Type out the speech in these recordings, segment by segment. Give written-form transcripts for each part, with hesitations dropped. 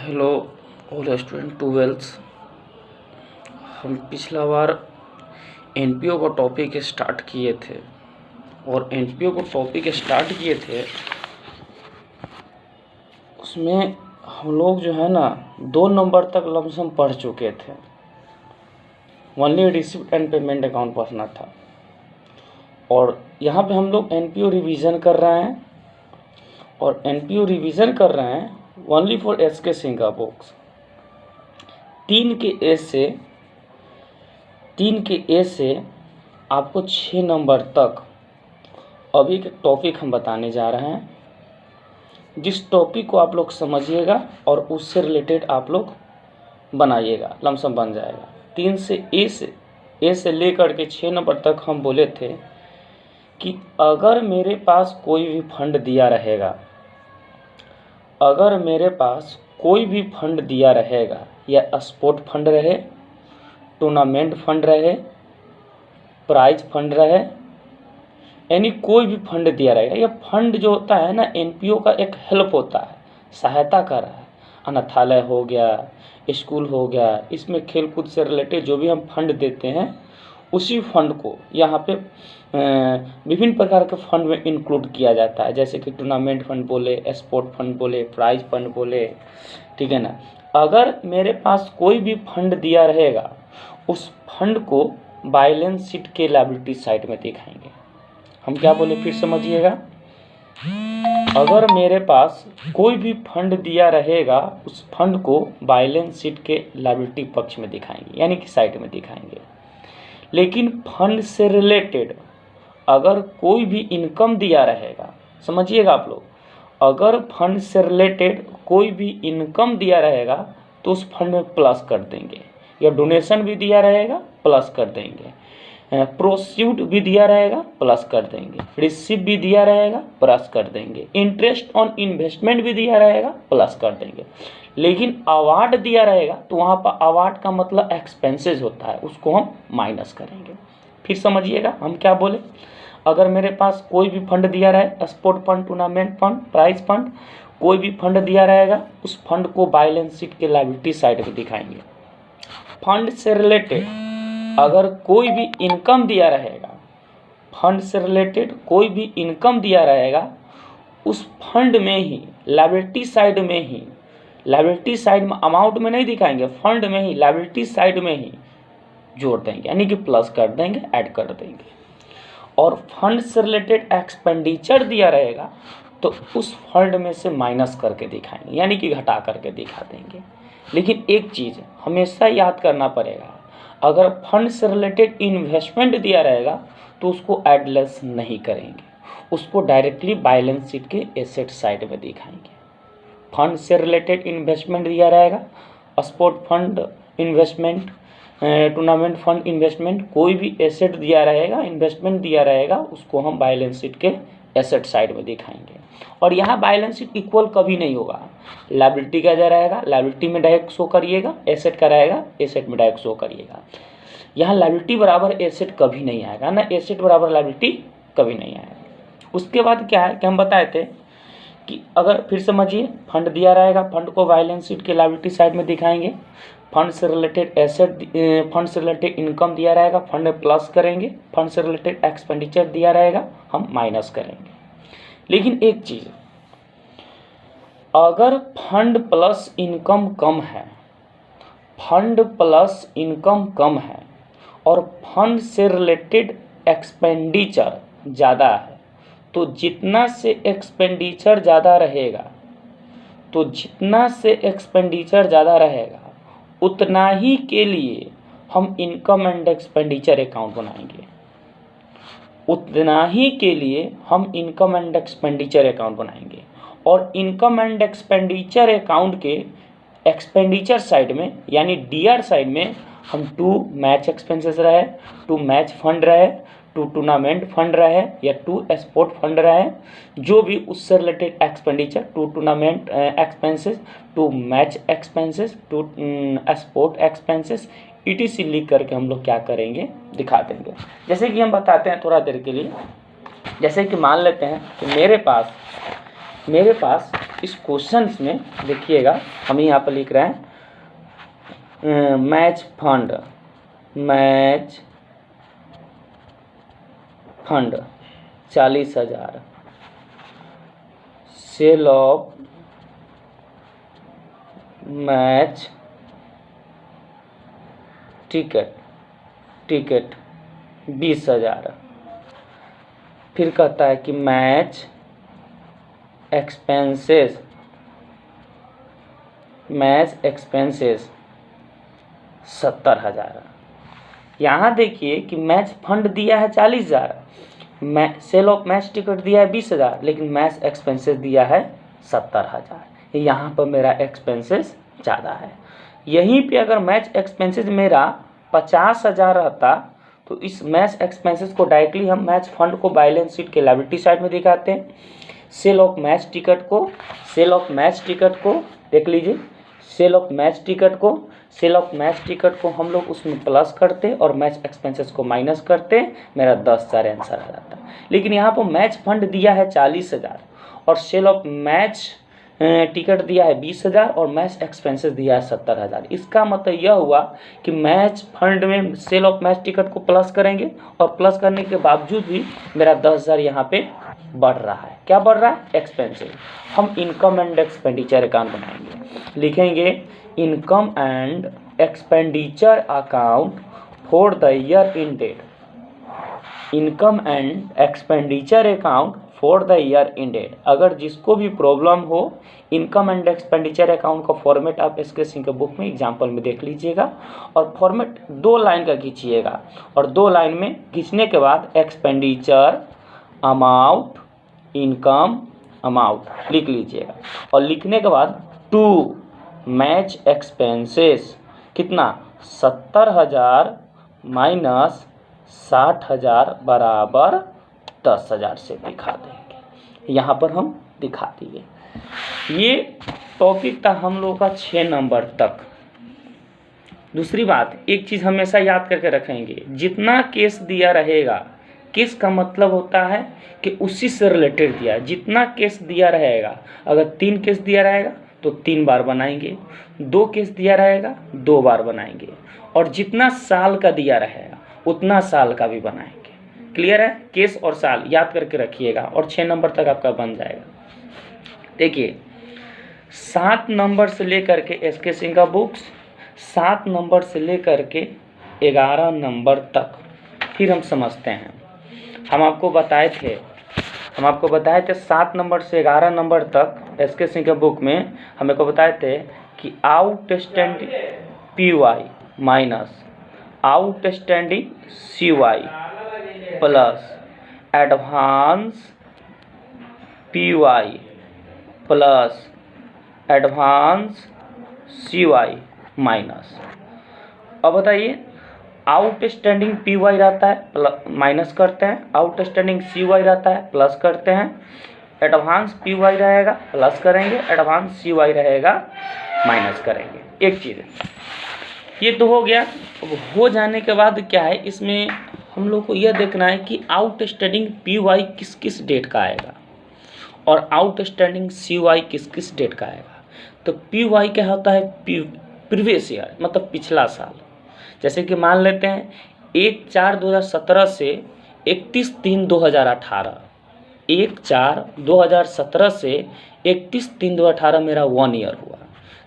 Hello all student twelfth. हम पिछला बार NPO का टॉपिक स्टार्ट किए थे और एनपीओ को टॉपिक स्टार्ट किए थे उसमें हम लोग जो है ना 2 नंबर तक लमसम पढ़ चुके थे। Only receipt and payment account पढ़ना था और यहाँ पे हम लोग एनपीओ रिवीजन कर रहे हैं और एनपीओ रिवीजन कर रहे हैं ओनली फॉर एसके सिंह का बुक्स। 3 के ए से आपको 6 नंबर तक अभी एक टॉपिक हम बताने जा रहे हैं, जिस टॉपिक को आप लोग समझिएगा और उससे रिलेटेड आप लोग बनाइएगा, लमसम बन जाएगा। 3 से ए से लेकर के 6 नंबर तक हम बोले थे कि अगर मेरे पास कोई भी फंड दिया रहेगा, अगर मेरे पास कोई भी फंड दिया रहेगा, या स्पोर्ट फंड रहे, टूर्नामेंट फंड रहे, प्राइज फंड रहे, यानी कोई भी फंड दिया रहेगा। यह फंड जो होता है ना, एनपीओ का एक हेल्प होता है, सहायता कर रहा है। अनाथालय हो गया, स्कूल हो गया, इसमें खेलकूद से रिलेटेड जो भी हम फंड देते हैं उसी फंड को यहाँ पे विभिन्न प्रकार के फंड में इंक्लूड किया जाता है, जैसे कि टूर्नामेंट फंड बोले, स्पोर्ट फंड बोले, प्राइज फंड बोले, ठीक है ना। अगर मेरे पास कोई भी फंड दिया रहेगा, उस फंड को बैलेंस शीट के लायबिलिटी साइड में दिखाएंगे। हम क्या बोले फिर समझिएगा। अगर मेरे पास कोई भी फंड दिया रहेगा, उस फंड को बैलेंस शीट के लायबिलिटी पक्ष में दिखाएंगे, यानी कि साइड में दिखाएंगे। लेकिन फंड से रिलेटेड अगर कोई भी इनकम दिया रहेगा, समझिएगा आप लोग, अगर फंड से रिलेटेड कोई भी इनकम दिया रहेगा तो उस फंड में प्लस कर देंगे, या डोनेशन भी दिया रहेगा प्लस कर देंगे, प्रोसीड भी दिया रहेगा प्लस कर देंगे, रिसीव भी दिया रहेगा प्लस कर देंगे, इंटरेस्ट ऑन इन्वेस्टमेंट भी दिया रहेगा प्लस कर देंगे। लेकिन अवार्ड दिया रहेगा तो वहाँ पर अवार्ड का मतलब एक्सपेंसेस होता है, उसको हम माइनस करेंगे। फिर समझिएगा हम क्या बोले। अगर मेरे पास कोई भी फंड दिया रहे, sport fund, tournament fund, prize fund, कोई भी फंड दिया रहेगा, उस फंड को बैलेंस शीट के लायबिलिटी साइड में दिखाएंगे। फंड से रिलेटेड अगर कोई भी इनकम दिया रहेगा, फंड से रिलेटेड कोई भी इनकम दिया रहेगा, उस फंड में ही लायबिलिटी साइड में ही, लायबिलिटी साइड में अमाउंट में नहीं दिखाएंगे, फंड में ही लायबिलिटी साइड में ही जोड़ देंगे, यानी कि प्लस कर देंगे, ऐड कर देंगे। और फंड से रिलेटेड एक्सपेंडिचर दिया रहेगा तो उस फंड में से माइनस करके दिखाएंगे, यानी कि घटा करके दिखा देंगे। लेकिन एक चीज़ हमेशा याद करना पड़ेगा, अगर फंड से रिलेटेड इन्वेस्टमेंट दिया रहेगा तो उसको एडलेस नहीं करेंगे, उसको डायरेक्टली बैलेंस शीट के एसेट साइड में दिखाएंगे। फंड से रिलेटेड इन्वेस्टमेंट दिया रहेगा, sport fund investment, tournament fund investment, कोई भी एसेट दिया रहेगा, इन्वेस्टमेंट दिया रहेगा, उसको हम बैलेंस शीट के एसेट साइड में दिखाएंगे। और यहाँ बैलेंस शीट इक्वल कभी नहीं होगा। लायबिलिटी का रहेगा, लायबिलिटी में डायरेक्ट शो करिएगा, एसेट का रहेगा, एसेट में डायरेक्ट शो करिएगा। यहाँ लायबिलिटी बराबर एसेट कभी नहीं आएगा ना, एसेट बराबर लायबिलिटी कभी नहीं आएगा। उसके बाद क्या है कि हम बताए थे कि अगर फिर समझिए, फंड दिया रहेगा, फंड को बैलेंस शीट के लायबिलिटी साइड में दिखाएंगे। फंड से रिलेटेड एसेट, फंड से रिलेटेड इनकम दिया रहेगा, फंड में प्लस करेंगे, फंड से रिलेटेड एक्सपेंडिचर दिया रहेगा, हम माइनस करेंगे। लेकिन एक चीज़, अगर फंड प्लस इनकम कम है, फंड प्लस इनकम कम है और फंड से रिलेटेड एक्सपेंडिचर ज़्यादा है, तो जितना से एक्सपेंडिचर ज़्यादा रहेगा, तो जितना से एक्सपेंडिचर ज़्यादा रहेगा उतना ही के लिए हम इनकम एंड एक्सपेंडिचर अकाउंट बनाएंगे, उतना ही के लिए हम इनकम एंड एक्सपेंडिचर अकाउंट बनाएंगे। और इनकम एंड एक्सपेंडिचर अकाउंट के एक्सपेंडिचर साइड में, यानी डीआर साइड में, हम टू मैच एक्सपेंसेस रहे, टू मैच फंड रहे, टू टूर्नामेंट फंड रहे, या टू स्पोर्ट फंड रहे, जो भी उससे related expenditure, to tournament expenses, to match expenses, to sport expenses, ETC लिख करके हम लोग क्या करेंगे, दिखा देंगे। जैसे कि हम बताते हैं थोड़ा देर के लिए, जैसे कि मान लेते हैं कि मेरे पास इस क्वेश्चन में देखिएगा, हम यहाँ पर लिख रहे हैं match fund 40,000, sale of match ticket 20,000। फिर कहता है कि मैच एक्सपेंसेस 70,000। यहाँ देखिए कि मैच फंड दिया है 40,000, सेल ऑफ मैच टिकट दिया है 20,000, लेकिन मैच एक्सपेंसेस दिया है 70,000। यहाँ पर मेरा एक्सपेंसेस ज़्यादा है। यहीं पे अगर मैच एक्सपेंसेस मेरा 50,000 रहता तो इस मैच एक्सपेंसेस को डायरेक्टली हम मैच फंड को बैलेंस शीट के लायबिलिटी साइड में दिखाते हैं। सेल ऑफ मैच टिकट को देख लीजिए, सेल ऑफ मैच टिकट को हम लोग उसमें प्लस करते और मैच एक्सपेंसेस को माइनस करते, मेरा 10,000 आंसर आ जाता। लेकिन यहाँ पर मैच फंड दिया है 40,000 और सेल ऑफ मैच टिकट दिया है 20,000 और मैच एक्सपेंसेस दिया है 70,000। इसका मतलब यह हुआ कि मैच फंड में सेल ऑफ मैच टिकट को प्लस करेंगे और प्लस करने के बावजूद भी मेरा 10,000 यहाँ पे बढ़ रहा है। क्या बढ़ रहा है? एक्सपेंसेस। हम इनकम एंड एक्सपेंडिचर अकाउंट बनाएंगे, लिखेंगे income and expenditure account for the year ended. Income and expenditure account for the year ended. अगर जिसको भी प्रॉब्लम हो, इनकम एंड एक्सपेंडिचर अकाउंट का फॉर्मेट आप एस के सिंह के बुक में एग्जाम्पल में देख लीजिएगा और फॉर्मेट 2 लाइन का खींचिएगा और 2 लाइन में खींचने के बाद एक्सपेंडिचर अमाउंट, इनकम अमाउंट लिख लीजिएगा और लिखने के बाद टू मैच एक्सपेंसेस कितना 70,000 माइनस 60,000 बराबर 10,000 से दिखा देंगे। यहाँ पर हम दिखा दिए। ये टॉपिक था हम लोग का 6 नंबर तक। दूसरी बात, एक चीज़ हमेशा याद करके रखेंगे, जितना केस दिया रहेगा, केस का मतलब होता है कि उसी से रिलेटेड दिया, जितना केस दिया रहेगा, अगर 3 केस दिया रहेगा तो 3 बार बनाएंगे, 2 केस दिया रहेगा 2 बार बनाएंगे और जितना साल का दिया रहेगा उतना साल का भी बनाएंगे। क्लियर है? केस और साल याद करके रखिएगा और 6 नंबर तक आपका बन जाएगा। देखिए 7 नंबर से लेकर के एस के सिंह का बुक्स 7 नंबर से लेकर के 11 नंबर तक फिर हम समझते हैं। हम आपको बताए थे 7 नंबर से 11 नंबर तक एस के सिंह के बुक में हमें को बताए थे कि outstanding PY minus outstanding CY plus advance PY plus advance CY minus. अब बताइए, आउटस्टैंडिंग PY रहता है माइनस करते हैं, आउटस्टैंडिंग CY रहता है प्लस करते हैं, एडवांस PY रहेगा प्लस करेंगे, एडवांस CY रहेगा माइनस करेंगे। एक चीज़ ये तो हो गया। अब हो जाने के बाद क्या है, इसमें हम लोग को यह देखना है कि आउटस्टैंडिंग PY किस किस डेट का आएगा और आउटस्टैंडिंग CY किस किस डेट का आएगा। तो PY क्या होता है? प्रीवियस ईयर, मतलब पिछला साल। जैसे कि मान लेते हैं 1/4/2017 से 31/3/2018, 1/4/2017 से 31/3/2018 मेरा 1 ईयर हुआ।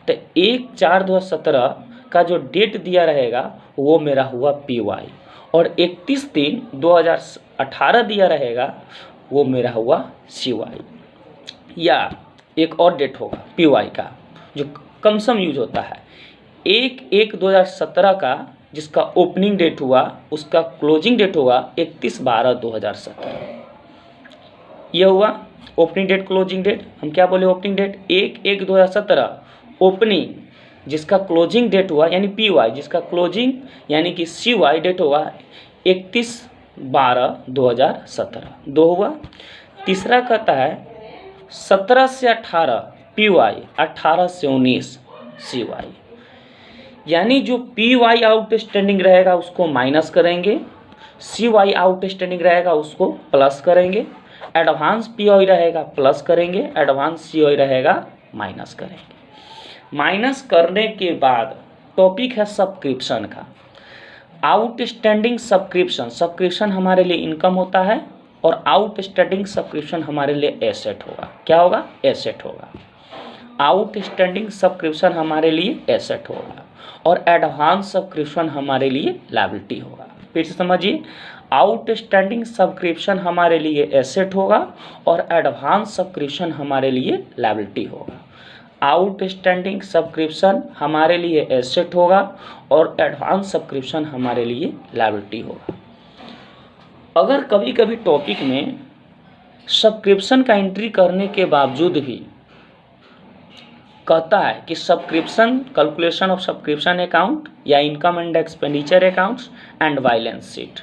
तो 1/4/2017 का जो डेट दिया रहेगा वो मेरा हुआ PY और 31/3/2018 दिया रहेगा वो मेरा हुआ CY। या एक और डेट होगा PY का जो कम सम यूज होता है, 1/1/2017 का जिसका ओपनिंग डेट हुआ उसका क्लोजिंग डेट होगा 31/12/2017। यह हुआ ओपनिंग डेट क्लोजिंग डेट। हम क्या बोले? ओपनिंग डेट 1/1/2017 ओपनिंग, जिसका क्लोजिंग डेट हुआ यानी PY, जिसका क्लोजिंग यानी कि CY डेट हुआ 31/12/2017। 2 हुआ। तीसरा कहता है 17 से 18 PY, 18 से 19 CY, यानी जो PY आउटस्टैंडिंग रहेगा उसको माइनस करेंगे, CY आउटस्टैंडिंग रहेगा उसको प्लस करेंगे, एडवांस पी वाई रहेगा प्लस करेंगे, एडवांस सी वाई रहेगा माइनस करेंगे। माइनस करने के बाद टॉपिक है सब्सक्रिप्शन का। आउटस्टैंडिंग सब्सक्रिप्शन, सब्सक्रिप्शन हमारे लिए इनकम होता है और आउटस्टैंडिंग सब्सक्रिप्शन हमारे लिए एसेट होगा। क्या होगा? एसेट होगा। आउटस्टैंडिंग सब्सक्रिप्शन हमारे लिए एसेट होगा और एडवांस सब्सक्रिप्शन हमारे लिए लायबिलिटी होगा। फिर से समझिए, आउटस्टैंडिंग सब्सक्रिप्शन हमारे लिए एसेट होगा और एडवांस सब्सक्रिप्शन हमारे लिए लायबिलिटी होगा। आउटस्टैंडिंग सब्सक्रिप्शन हमारे लिए एसेट होगा और एडवांस सब्सक्रिप्शन हमारे लिए लायबिलिटी होगा। अगर कभी कभी टॉपिक में सब्सक्रिप्शन का एंट्री करने के बावजूद भी कहता है कि subscription calculation of subscription account या income and expenditure accounts and balance sheet,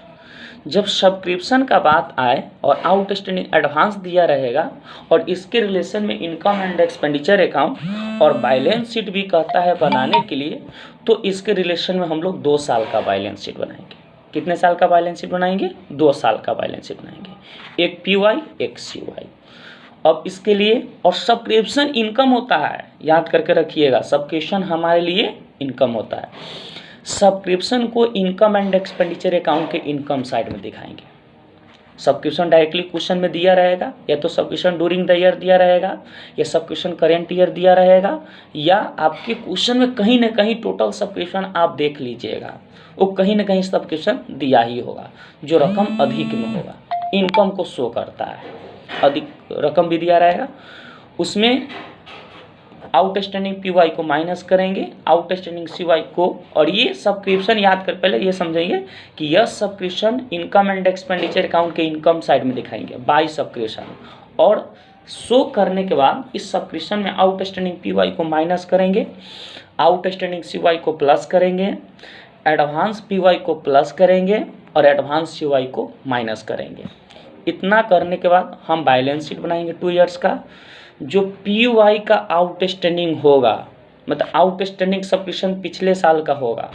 जब सब्सक्रिप्शन का बात आए और आउटस्टैंडिंग एडवांस दिया रहेगा और इसके रिलेशन में इनकम एंड एक्सपेंडिचर अकाउंट और बैलेंस शीट भी कहता है बनाने के लिए, तो इसके रिलेशन में हम लोग 2 साल का बैलेंस शीट बनाएंगे। कितने साल का बैलेंस शीट बनाएंगे? 2 साल का बैलेंस शीट बनाएंगे, एक पी वाई एक सी वाई। अब इसके लिए, और सब्सक्रिप्शन इनकम होता है, याद करके रखिएगा, सब्सक्रिप्शन हमारे लिए इनकम होता है। सब्सक्रिप्शन को इनकम एंड एक्सपेंडिचर अकाउंट के इनकम साइड में दिखाएंगे। सब्सक्रिप्शन डायरेक्टली क्वेश्चन में दिया रहेगा, या तो सब्सक्रिप्शन ड्यूरिंग द ईयर दिया रहेगा, या सब्सक्रिप्शन करेंट ईयर दिया रहेगा, या आपके क्वेश्चन में कहीं ना कहीं टोटल सब्सक्रिप्शन आप देख लीजिएगा, वो कहीं ना कहीं सब्सक्रिप्शन दिया ही होगा जो रकम अधिक में होगा, इनकम को शो करता है, अधिक रकम भी दिया रहेगा। उसमें आउटस्टैंडिंग पी वाई को माइनस करेंगे, आउटस्टैंडिंग सी वाई को, और ये सब्सक्रिप्शन याद कर, पहले ये समझेंगे कि यह subscription income and expenditure account के इनकम साइड में दिखाएंगे बाय सब्सक्रिप्शन, और शो करने के बाद इस सब्सक्रिप्शन में आउटस्टैंडिंग पी वाई को माइनस करेंगे, आउटस्टैंडिंग सी वाई को प्लस करेंगे, एडवांस पी वाई को प्लस करेंगे और एडवांस सी वाई को माइनस करेंगे। इतना करने के बाद हम बैलेंस शीट बनाएंगे 2 ईयर्स का। जो पी वाई का आउटस्टैंडिंग होगा, मतलब आउटस्टैंडिंग सब्सक्रिप्शन पिछले साल का होगा,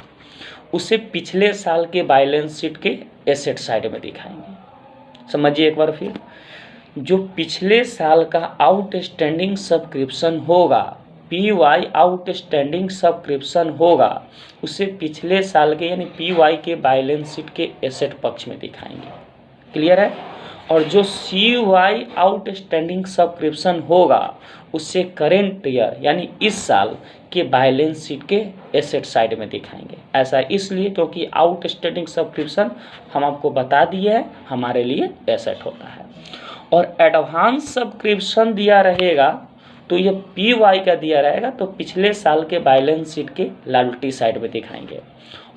उसे पिछले साल के बैलेंस शीट के एसेट साइड में दिखाएंगे। समझिए एक बार फिर, जो पिछले साल का आउटस्टैंडिंग सब्सक्रिप्शन होगा, पी वाई आउटस्टैंडिंग सब्सक्रिप्शन होगा, उसे पिछले साल के यानी पी वाई के बैलेंस शीट के एसेट पक्ष में दिखाएंगे। क्लियर है? और जो सी वाई आउटस्टैंडिंग सब्सक्रिप्शन होगा, उससे करेंट ईयर यानी इस साल के बैलेंस शीट के एसेट साइड में दिखाएंगे। ऐसा इसलिए क्योंकि आउटस्टैंडिंग सब्सक्रिप्शन हम आपको बता दिए है हमारे लिए एसेट होता है, और एडवांस सब्सक्रिप्शन दिया रहेगा तो ये पी वाई का दिया रहेगा तो पिछले साल के बैलेंस शीट के लायबिलिटी साइड में दिखाएंगे,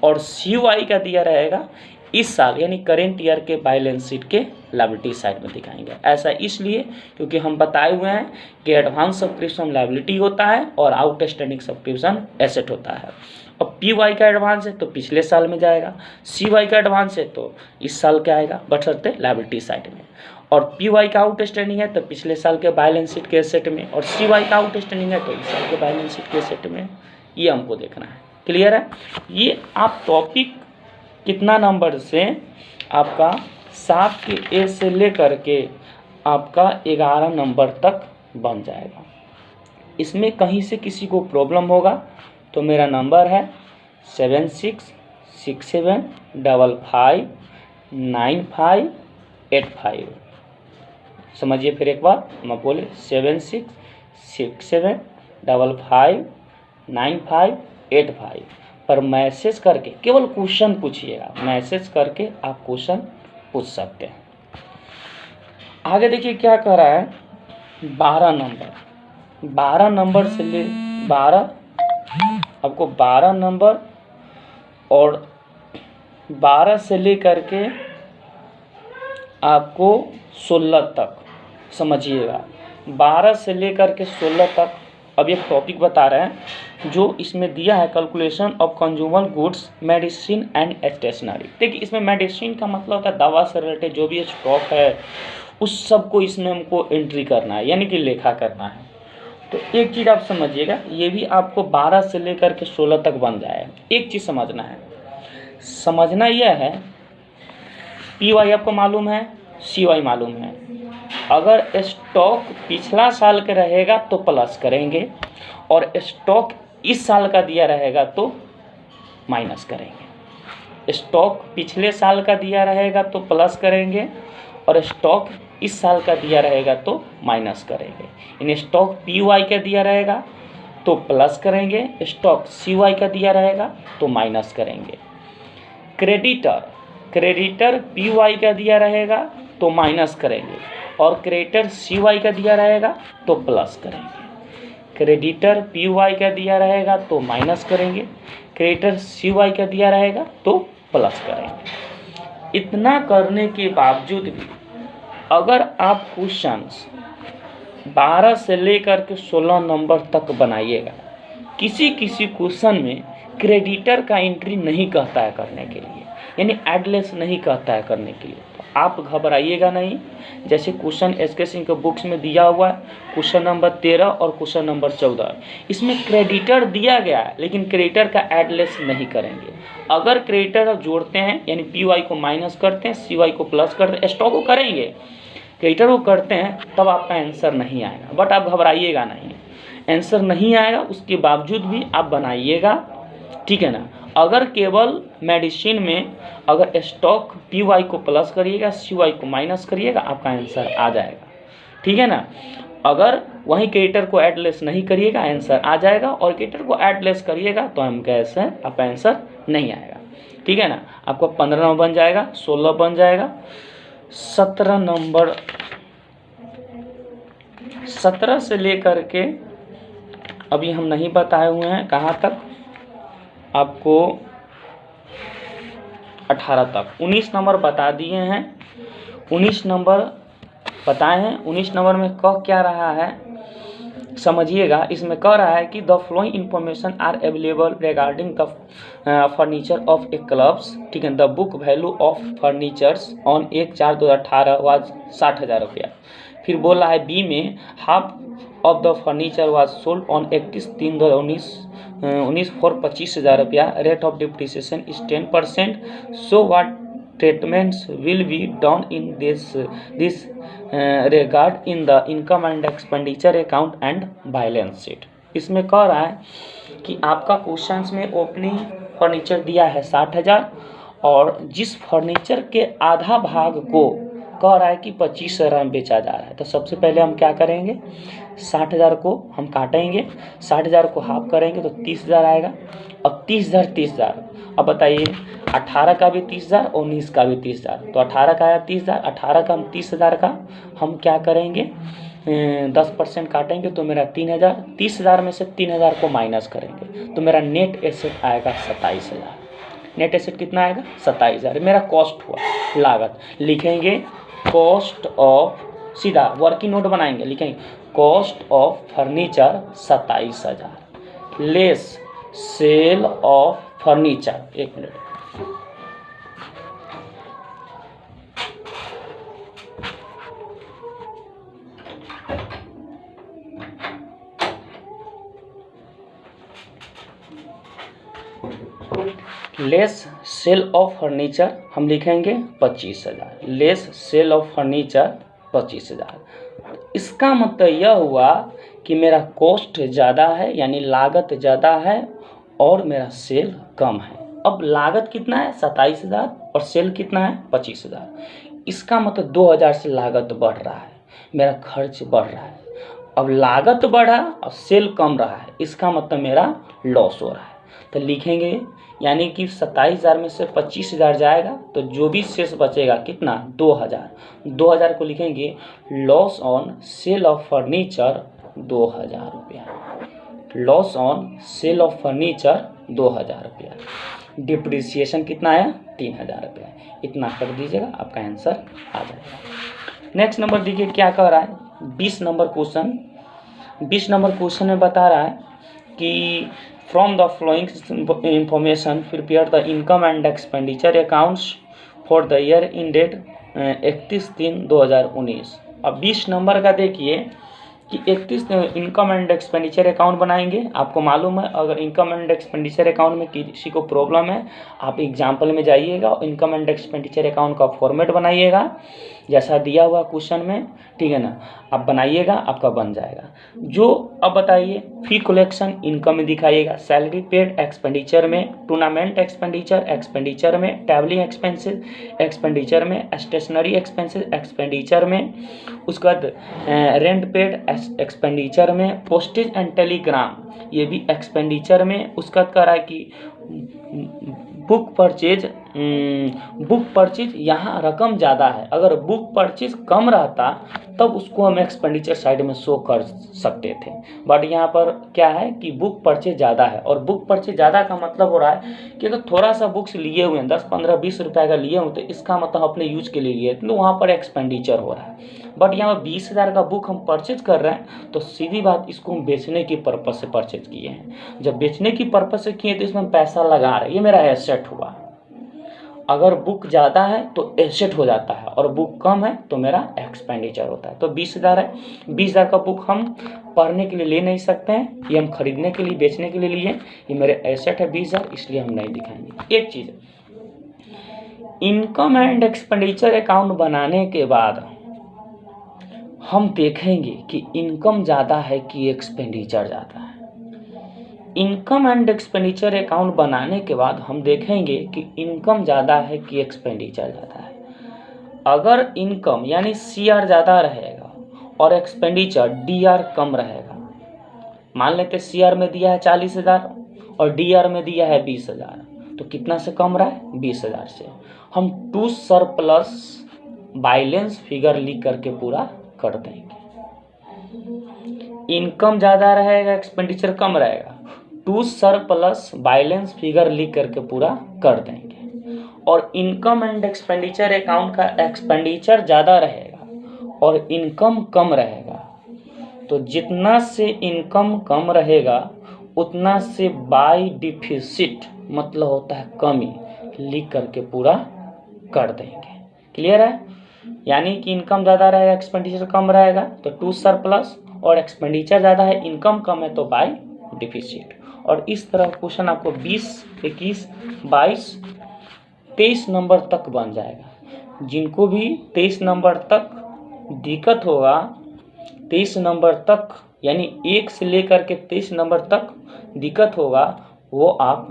और सी वाई का दिया रहेगा इस साल यानी करेंट ईयर के बैलेंस शीट के लायबिलिटी साइड में दिखाएंगे। ऐसा इसलिए क्योंकि हम बताए हुए हैं कि एडवांस सब्सक्रिप्शन लायबिलिटी होता है और आउटस्टैंडिंग सब्सक्रिप्शन एसेट होता है। अब पी वाई का एडवांस है तो पिछले साल में जाएगा, सी वाई का एडवांस है तो इस साल के आएगा बशर्ते लायबिलिटी साइड में, और पी वाई का आउटस्टैंडिंग है तो पिछले साल के बैलेंस शीट के एसेट में, और सी वाई का आउटस्टैंडिंग है तो इस साल के बैलेंस शीट के एसेट में। ये हमको देखना है। क्लियर है? ये आप टॉपिक कितना नंबर से आपका 7 के ए से लेकर के आपका 11 नंबर तक बन जाएगा। इसमें कहीं से किसी को प्रॉब्लम होगा तो मेरा नंबर है 7667559585। समझिए फिर एक बार, मैं बोले 7667559585 पर मैसेज करके केवल क्वेश्चन पूछिएगा, मैसेज करके आप क्वेश्चन पूछ सकते हैं। आगे देखिए क्या कह रहा है, 12 नंबर से ले 12, आपको 12 नंबर और 12 से ले करके आपको 16 तक, समझिएगा 12 से लेकर के 16 तक। अब एक टॉपिक बता रहे हैं जो इसमें दिया है, calculation of consumer goods medicine and stationery. देखिए इसमें मेडिसिन का मतलब होता है दवा से रिलेटेड जो भी स्टॉक है उस सब को इसमें हमको एंट्री करना है, यानी कि लेखा करना है। तो एक चीज़ आप समझिएगा, ये भी आपको 12 से लेकर के 16 तक बन जाएगा। एक चीज़ समझना है, समझना यह है पी वाई आपको मालूम है, सी वाई मालूम है, अगर स्टॉक पिछला साल का रहेगा तो प्लस करेंगे और स्टॉक इस साल का दिया रहेगा तो माइनस करेंगे। स्टॉक पिछले साल का दिया रहेगा तो प्लस करेंगे और स्टॉक इस साल का दिया रहेगा तो माइनस करेंगे। इन स्टॉक पी वाई का दिया रहेगा तो प्लस करेंगे, स्टॉक सी वाई का दिया रहेगा तो माइनस करेंगे। क्रेडिटर पी वाई का दिया रहेगा तो माइनस करेंगे और क्रेडिटर सी वाई का दिया रहेगा तो प्लस करेंगे। क्रेडिटर पी वाई का दिया रहेगा तो माइनस करेंगे, क्रेडिटर सी वाई का दिया रहेगा तो प्लस करेंगे। इतना करने के बावजूद भी अगर आप क्वेश्चंस 12 से लेकर के 16 नंबर तक बनाइएगा, किसी क्वेश्चन में क्रेडिटर का एंट्री नहीं कहता है करने के लिए, यानी एडलेस नहीं कहता है करने के लिए, तो आप घबराइएगा नहीं। जैसे क्वेश्चन एसके सिंह के बुक्स में दिया हुआ है, क्वेश्चन नंबर 13 और क्वेश्चन नंबर 14, इसमें क्रेडिटर दिया गया है लेकिन क्रेडिटर का एडलेस नहीं करेंगे। अगर क्रेडिटर जोड़ते हैं यानी पी वाई को माइनस करते हैं, सी वाई को प्लस करते हैं, स्टॉक को करेंगे, क्रेडिटर को करते हैं, तब आपका आंसर नहीं आएगा। बट आप घबराइएगा नहीं, आंसर नहीं आएगा उसके बावजूद भी आप बनाइएगा, ठीक है ना। अगर केवल मेडिसिन में अगर स्टॉक पी वाई को प्लस करिएगा, सी वाई को माइनस करिएगा, आपका आंसर आ जाएगा, ठीक है ना। अगर वहीं क्रेडिटर को एडलेस नहीं करिएगा, आंसर आ जाएगा, और क्रेडिटर को एडलेस करिएगा तो हम कैसे आपका आंसर नहीं आएगा, ठीक है ना। आपका 15 नंबर बन जाएगा, 16 बन जाएगा, 17 नंबर 17 से लेकर के अभी हम नहीं बताए हुए हैं कहाँ तक, आपको 18 तक। 19 नंबर बता दिए हैं, 19 नंबर बताए हैं। 19 नंबर में कह क्या रहा है समझिएगा। इसमें कह रहा है कि the following information are available regarding the furniture of a clubs, ठीक है। The book value of furnitures on 1/4/2018 was 60,000 रुपया। फिर बोल रहा है बी में half of the furniture was sold on 31/3/2019 for 25,000 रुपया। Rate of depreciation is 10%. So what treatments will be done in this regard in the income and expenditure account and balance sheet. इसमें कह रहा है कि आपका questions में opening furniture दिया है 60,000 और जिस फर्नीचर के आधा भाग को कह रहा है कि 25,000 में बेचा जा रहा है। तो सबसे पहले हम क्या करेंगे, 60,000 को हम काटेंगे, 60,000 को हाफ करेंगे तो 30,000 आएगा। अब 30,000 अब बताइए 18 का भी 30,000 और 19 का भी 30,000, तो 18 का आया 30,000, 18 का हम 30,000 का हम क्या करेंगे 10% काटेंगे तो मेरा 3,000, 30,000 में से 3,000 को माइनस करेंगे तो मेरा नेट एसेट आएगा 27,000। नेट एसेट कितना आएगा 27,000। मेरा कॉस्ट हुआ लागत, लिखेंगे कॉस्ट ऑफ, सीधा वर्किंग नोट बनाएंगे, लिखेंगे cost of furniture 27,000 less sale of furniture, एक minute, less sale of furniture हम लिखेंगे 25,000, लेस सेल ऑफ फर्नीचर 25,000। इसका मतलब यह हुआ कि मेरा कॉस्ट ज़्यादा है यानी लागत ज़्यादा है और मेरा सेल कम है। अब लागत कितना है 27,000 और सेल कितना है 25,000। इसका मतलब 2,000 से लागत बढ़ रहा है, मेरा खर्च बढ़ रहा है। अब लागत बढ़ा और सेल कम रहा है, इसका मतलब मेरा लॉस हो रहा है। तो लिखेंगे यानी कि 27,000 में से 25,000 जाएगा तो जो भी शेष बचेगा कितना 2,000, 2,000 को लिखेंगे loss on sale of furniture 2,000 रुपया, loss on sale of furniture 2,000 रुपया। डिप्रिसिएशन कितना आया 3,000 रुपया। इतना कर दीजिएगा आपका आंसर आ जाएगा। नेक्स्ट नंबर देखिए क्या कह रहा है 20 नंबर क्वेश्चन। 20 नंबर क्वेश्चन में बता रहा है कि from the following information prepare the income and expenditure accounts for the year ended 31/3/2019। अब 20 नंबर का देखिए कि 31 इनकम एंड एक्सपेंडिचर अकाउंट बनाएंगे। आपको मालूम है अगर इनकम एंड एक्सपेंडिचर अकाउंट में किसी को प्रॉब्लम है आप एग्जाम्पल में जाइएगा, इनकम एंड एक्सपेंडिचर अकाउंट का फॉर्मेट बनाइएगा। जैसा दिया हुआ क्वेश्चन में, ठीक है ना, आप बनाइएगा, आपका बन जाएगा। जो अब बताइए, फी कलेक्शन इनकम में दिखाइएगा, सैलरी पेड एक्सपेंडिचर में, टूर्नामेंट एक्सपेंडिचर में, ट्रैवलिंग एक्सपेंसेस एक्सपेंडिचर में, स्टेशनरी एक्सपेंसेस एक्सपेंडिचर में, उसके बाद रेंट पेड एक्सपेंडिचर में, पोस्टेज एंड टेलीग्राम ये भी एक्सपेंडिचर में। उसका कह है कि बुक परचेज यहाँ रकम ज़्यादा है, अगर बुक परचेज कम रहता तब उसको हम एक्सपेंडिचर साइड में शो कर सकते थे, बट यहाँ पर क्या है कि बुक परचेज ज़्यादा है। और बुक परचेज ज़्यादा का मतलब हो रहा है कि अगर थोड़ा सा बुक्स लिए हुए हैं, 10, 15, 20 रुपए का लिए हुए, तो इसका मतलब अपने यूज के लिए लिए, तो वहाँ पर एक्सपेंडिचर हो रहा है। बट यहाँ पर 20,000 का बुक हम परचेज कर रहे हैं, तो सीधी बात, इसको हम बेचने की पर्पज से परचेज किए हैं। जब बेचने की पर्पज से किए तो इसमें हम पैसा लगा रहे हैं, ये मेरा एसेट हुआ। अगर बुक ज़्यादा है तो एसेट हो जाता है, और बुक कम है तो मेरा एक्सपेंडिचर होता है। तो 20,000 है, 20,000 का बुक हम पढ़ने के लिए ले नहीं सकते हैं, ये हम खरीदने के लिए, बेचने के लिए लिए, ये मेरे एसेट है 20,000, इसलिए हम नहीं दिखाएंगे। एक चीज़, इनकम एंड एक्सपेंडिचर अकाउंट बनाने के बाद हम देखेंगे कि इनकम ज़्यादा है कि एक्सपेंडिचर ज़्यादा है। इनकम एंड एक्सपेंडिचर अकाउंट बनाने के बाद हम देखेंगे कि इनकम ज़्यादा है कि एक्सपेंडिचर ज़्यादा है। अगर इनकम यानी CR ज़्यादा रहेगा और एक्सपेंडिचर DR कम रहेगा, मान लेते CR में दिया है 40,000 और DR में दिया है 20,000, तो कितना से कम रहा है? 20,000 से। हम टू सरप्लस बैलेंस फिगर लिख करके पूरा कर देंगे। इनकम ज़्यादा रहेगा, एक्सपेंडिचर कम रहेगा, टू सरप्लस बैलेंस फिगर लिख करके पूरा कर देंगे। और इनकम एंड एक्सपेंडिचर अकाउंट का एक्सपेंडिचर ज़्यादा रहेगा और इनकम कम रहेगा, तो जितना से इनकम कम रहेगा उतना से बाय डिफिसिट मतलब होता है कमी, लिख करके पूरा कर देंगे। क्लियर है? यानी कि इनकम ज़्यादा रहेगा, एक्सपेंडिचर कम रहेगा, तो टू सरप्लस, और एक्सपेंडिचर ज़्यादा है, इनकम कम है, तो बाय डिफिसिट। और इस तरह क्वेश्चन आपको 20, 21, 22, 23 नंबर तक बन जाएगा। जिनको भी 23 नंबर तक दिक्कत होगा, 23 नंबर तक यानी 1 से लेकर के 23 नंबर तक दिक्कत होगा, वो आप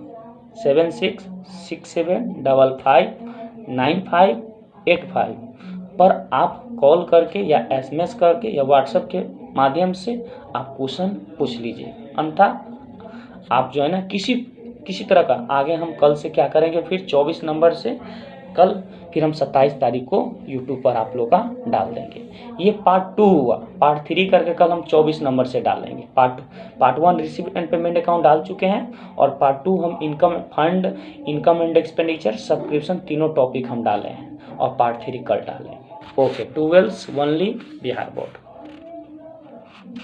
7667559585 पर आप कॉल करके या SMS करके या व्हाट्सएप के माध्यम से आप क्वेश्चन पूछ लीजिए। अन्यथा आप जो है ना किसी तरह का, आगे हम कल से क्या करेंगे, फिर 24 नंबर से कल फिर हम 27 तारीख को YouTube पर आप लोग का डाल देंगे। ये पार्ट 2 हुआ। पार्ट 3 करके कल हम 24 नंबर से डालेंगे। Part 1 received and payment account डाल चुके हैं, और पार्ट 2 हम income fund, income and expenditure, subscription, तीनों टॉपिक हम डाले हैं, और पार्ट 3 कल डालेंगे। Okay, 12 only Bihar board.